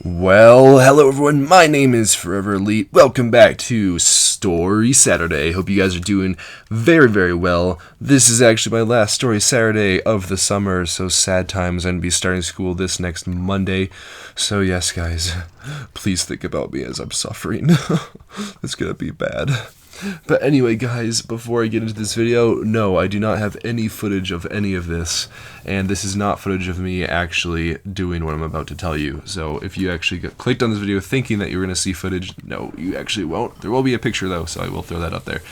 Well, hello everyone, my name is ForeverElite. Welcome back to Story Saturday. Hope you guys are doing very well. This is actually my last Story Saturday of the summer, so sad times. I'm going to be starting school this next Monday. So yes, guys, please think about me as I'm suffering. It's going to be bad. But anyway, guys, before I get into this video, no, I do not have any footage of any of this, and this is not footage of me actually doing what I'm about to tell you. So if you actually clicked on this video thinking that you were going to see footage, no, you actually won't. There will be a picture, though, so I will throw that up there.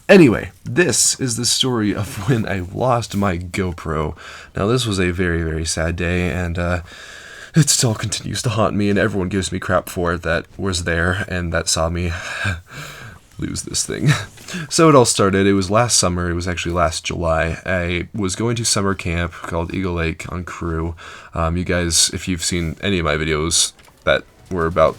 Anyway, this is the story of when I lost my GoPro. Now, this was a very sad day, and it still continues to haunt me, and everyone gives me crap for it that was there and that saw me lose this thing. So it all started, it was last summer, it was actually last July. I was going to summer camp called Eagle Lake on Crew. You guys, if you've seen any of my videos that were about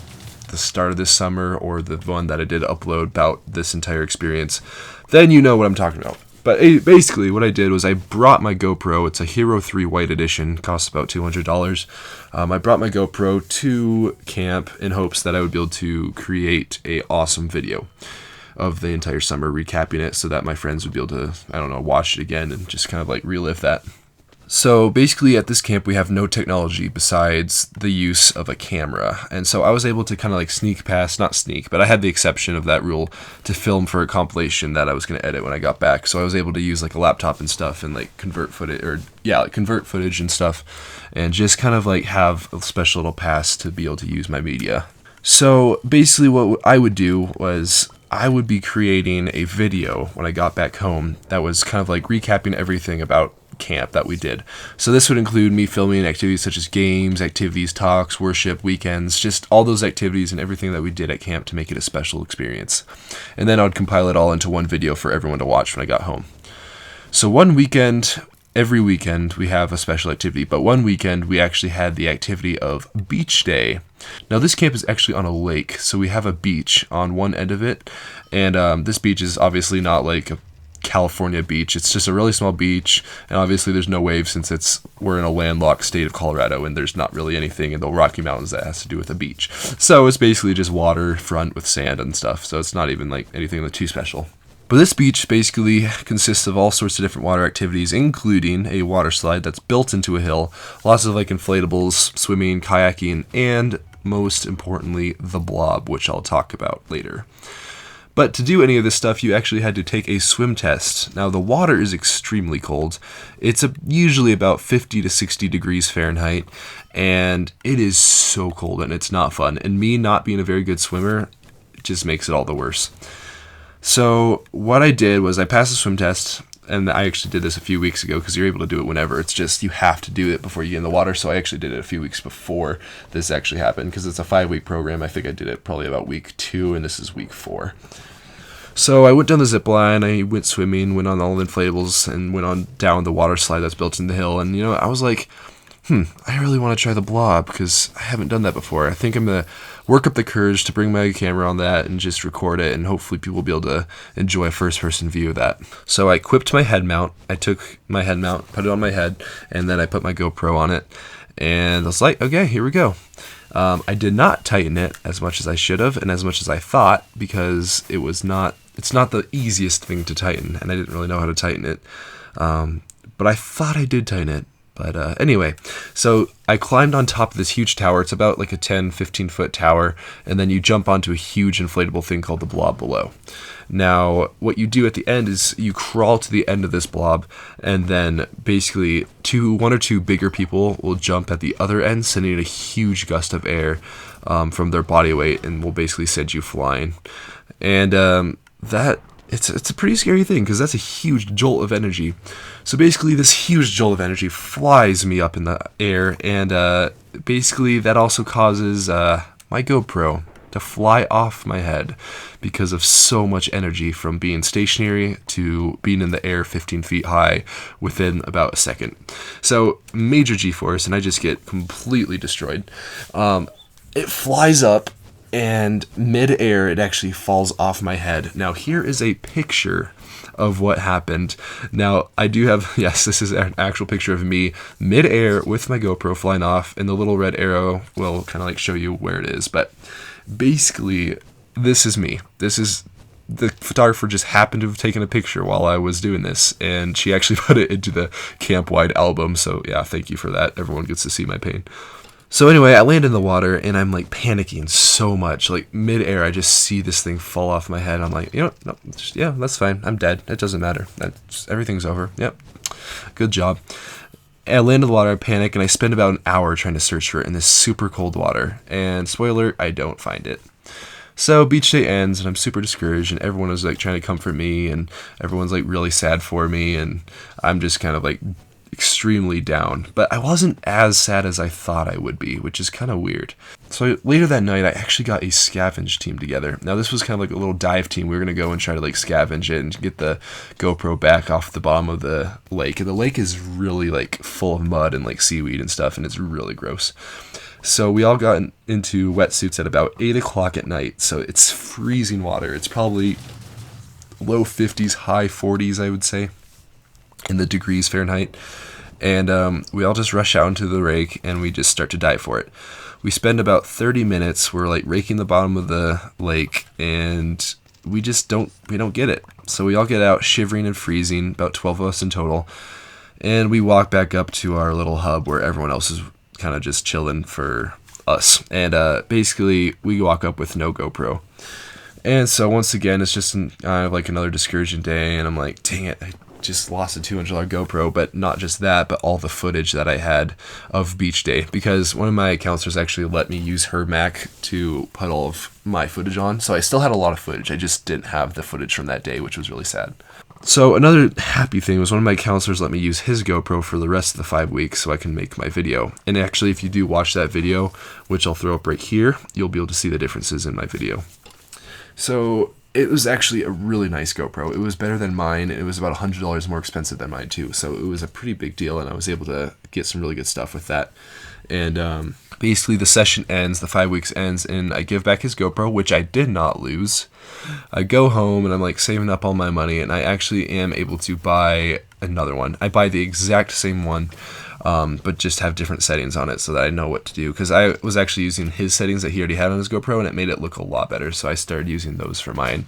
the start of this summer or the one that I did upload about this entire experience, then you know what I'm talking about. But basically what I did was I brought my GoPro. It's a Hero 3 White Edition, costs about $200. I brought my GoPro to camp in hopes that I would be able to create a awesome video of the entire summer, recapping it so that my friends would be able to, I don't know, watch it again and just kind of like relive that. So basically at this camp we have no technology besides the use of a camera, and so I was able to kind of like sneak past, not sneak, but I had the exception of that rule to film for a compilation that I was going to edit when I got back. So I was able to use like a laptop and stuff and like convert footage and stuff, and just kind of like have a special little pass to be able to use my media. So basically what I would do was I would be creating a video when I got back home that was kind of like recapping everything about camp that we did. So this would include me filming activities such as games, activities, talks, worship, weekends, just all those activities and everything that we did at camp to make it a special experience. And then I would compile it all into one video for everyone to watch when I got home. So one weekend, every weekend we have a special activity, but one weekend we actually had the activity of beach day. Now this camp is actually on a lake, so we have a beach on one end of it, and this beach is obviously not like a California beach. It's just a really small beach, and obviously there's no waves since we're in a landlocked state of Colorado, and there's not really anything in the Rocky Mountains that has to do with a beach. So it's basically just waterfront with sand and stuff, so it's not even like anything too special. But this beach basically consists of all sorts of different water activities, including a water slide that's built into a hill, lots of like inflatables, swimming, kayaking, and most importantly, the blob, which I'll talk about later. But to do any of this stuff, you actually had to take a swim test. Now, the water is extremely cold. It's usually about 50 to 60 degrees Fahrenheit, and it is so cold, and it's not fun. And me not being a very good swimmer just makes it all the worse. So what I did was I passed the swim test, and I actually did this a few weeks ago because you're able to do it whenever. It's just you have to do it before you get in the water, so I actually did it a few weeks before this actually happened because it's a 5-week program. I think I did it probably about week 2, and this is week 4. So I went down the zip line, I went swimming, went on all the inflatables, and went on down the water slide that's built in the hill. And, I was like, I really want to try the blob because I haven't done that before. I think I'm going to work up the courage to bring my camera on that and just record it, and hopefully people will be able to enjoy a first-person view of that. So I equipped my head mount. I took my head mount, put it on my head, and then I put my GoPro on it. And I was like, okay, here we go. I did not tighten it as much as I should have and as much as I thought because it's not the easiest thing to tighten, and I didn't really know how to tighten it. But I thought I did tighten it. But anyway, so I climbed on top of this huge tower. It's about like a 10-15 foot tower, and then you jump onto a huge inflatable thing called the blob below. Now, what you do at the end is you crawl to the end of this blob, and then basically one or two bigger people will jump at the other end, sending a huge gust of air from their body weight, and will basically send you flying. And it's a pretty scary thing because that's a huge jolt of energy. So basically this huge jolt of energy flies me up in the air, and basically that also causes my GoPro to fly off my head because of so much energy from being stationary to being in the air 15 feet high within about a second. So major G-force, and I just get completely destroyed. It flies up, and mid-air it actually falls off my head. Now here is a picture of what happened. Now I do have, yes, this is an actual picture of me mid-air with my GoPro flying off, and the little red arrow will kind of like show you where it is. But basically this is me. This is the photographer just happened to have taken a picture while I was doing this, and she actually put it into the camp-wide album. So yeah, thank you for that. Everyone gets to see my pain. So anyway, I land in the water and I'm like panicking so much. Like mid-air, I just see this thing fall off my head. I'm like, you know, no, just, yeah, that's fine. I'm dead. It doesn't matter. Everything's over. Yep. Good job. I land in the water, I panic, and I spend about an hour trying to search for it in this super cold water. And spoiler, I don't find it. So beach day ends and I'm super discouraged, and everyone is like trying to comfort me, and everyone's like really sad for me, and I'm just kind of like extremely down. But I wasn't as sad as I thought I would be, which is kind of weird. So later that night, I actually got a scavenge team together. Now this was kind of like a little dive team. We were going to go and try to like scavenge it and get the GoPro back off the bottom of the lake. And the lake is really like full of mud and like seaweed and stuff, and it's really gross. So we all got into wetsuits at about 8 o'clock at night. So it's freezing water. It's probably low 50s, high 40s, I would say, in the degrees Fahrenheit. And we all just rush out into the rake and we just start to dive for it. We spend about 30 minutes. We're like raking the bottom of the lake, and we don't get it. So we all get out shivering and freezing, about 12 of us in total. And we walk back up to our little hub where everyone else is kind of just chilling for us. And basically we walk up with no GoPro. And so once again, it's just like another discouraging day, and I'm like, dang it, I just lost a $200 GoPro. But not just that, but all the footage that I had of beach day, because one of my counselors actually let me use her Mac to put all of my footage on. So I still had a lot of footage. I just didn't have the footage from that day, which was really sad. So another happy thing was one of my counselors let me use his GoPro for the rest of the 5 weeks so I can make my video. And actually, if you do watch that video, which I'll throw up right here, you'll be able to see the differences in my video. So it was actually a really nice GoPro. It was better than mine. It was about $100 more expensive than mine too. So it was a pretty big deal, and I was able to get some really good stuff with that. And basically the session ends, the 5 weeks ends, and I give back his GoPro, which I did not lose. I go home and I'm like saving up all my money, and I actually am able to buy another one. I buy the exact same one, but just have different settings on it so that I know what to do. Because I was actually using his settings that he already had on his GoPro, and it made it look a lot better. So I started using those for mine.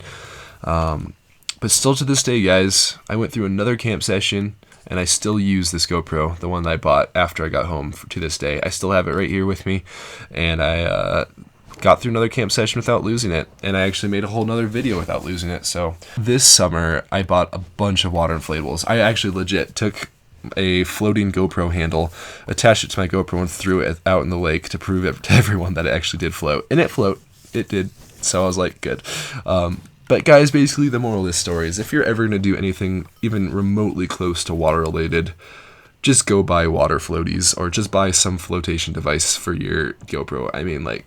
But still to this day, guys, I went through another camp session, and I still use this GoPro, the one that I bought after I got home to this day. I still have it right here with me, and I got through another camp session without losing it, and I actually made a whole nother video without losing it. So this summer, I bought a bunch of water inflatables. I actually legit took a floating GoPro handle, attached it to my GoPro, and threw it out in the lake to prove it to everyone that it actually did float. And it float. It did. So I was like, good. But guys, basically the moral of this story is if you're ever going to do anything even remotely close to water related, just go buy water floaties, or just buy some flotation device for your GoPro. I mean, like,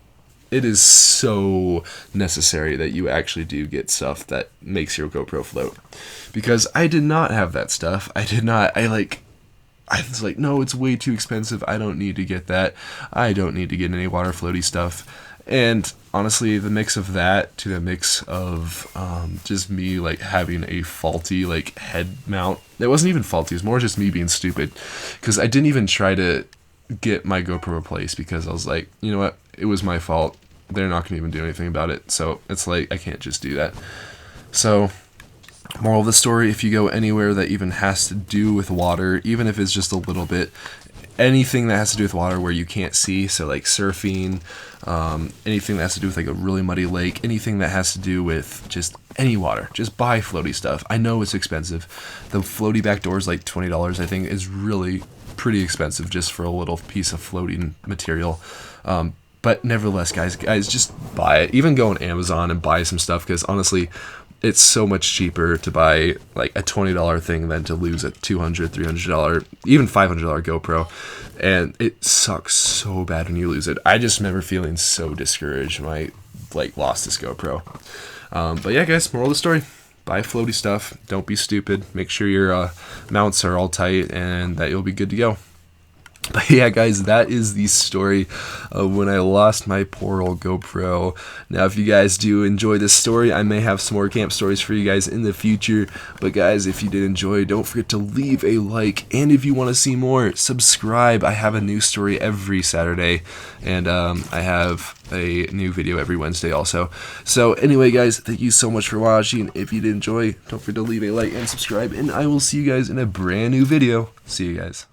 it is so necessary that you actually do get stuff that makes your GoPro float. Because I did not have that stuff. I was like, no, it's way too expensive. I don't need to get that. I don't need to get any water floaty stuff. And honestly, the mix of that to the mix of just me like having a faulty like head mount. It wasn't even faulty. It was more just me being stupid. Because I didn't even try to get my GoPro replaced, because I was like, you know what? It was my fault. They're not going to even do anything about it. So it's like, I can't just do that. So moral of the story, if you go anywhere that even has to do with water, even if it's just a little bit, anything that has to do with water where you can't see, so like surfing, anything that has to do with like a really muddy lake, anything that has to do with just any water, just buy floaty stuff. I know it's expensive. The floaty back door is like $20, I think, is really pretty expensive just for a little piece of floating material. But nevertheless, guys, just buy it. Even go on Amazon and buy some stuff, because honestly, it's so much cheaper to buy like a $20 thing than to lose a $200, $300, even $500 GoPro. And it sucks so bad when you lose it. I just remember feeling so discouraged when I like lost this GoPro. But yeah, guys, moral of the story: buy floaty stuff. Don't be stupid. Make sure your mounts are all tight and that you'll be good to go. But yeah, guys, that is the story of when I lost my poor old GoPro. Now, if you guys do enjoy this story, I may have some more camp stories for you guys in the future. But guys, if you did enjoy, don't forget to leave a like. And if you want to see more, subscribe. I have a new story every Saturday. And I have a new video every Wednesday also. So anyway, guys, thank you so much for watching. If you did enjoy, don't forget to leave a like and subscribe. And I will see you guys in a brand new video. See you guys.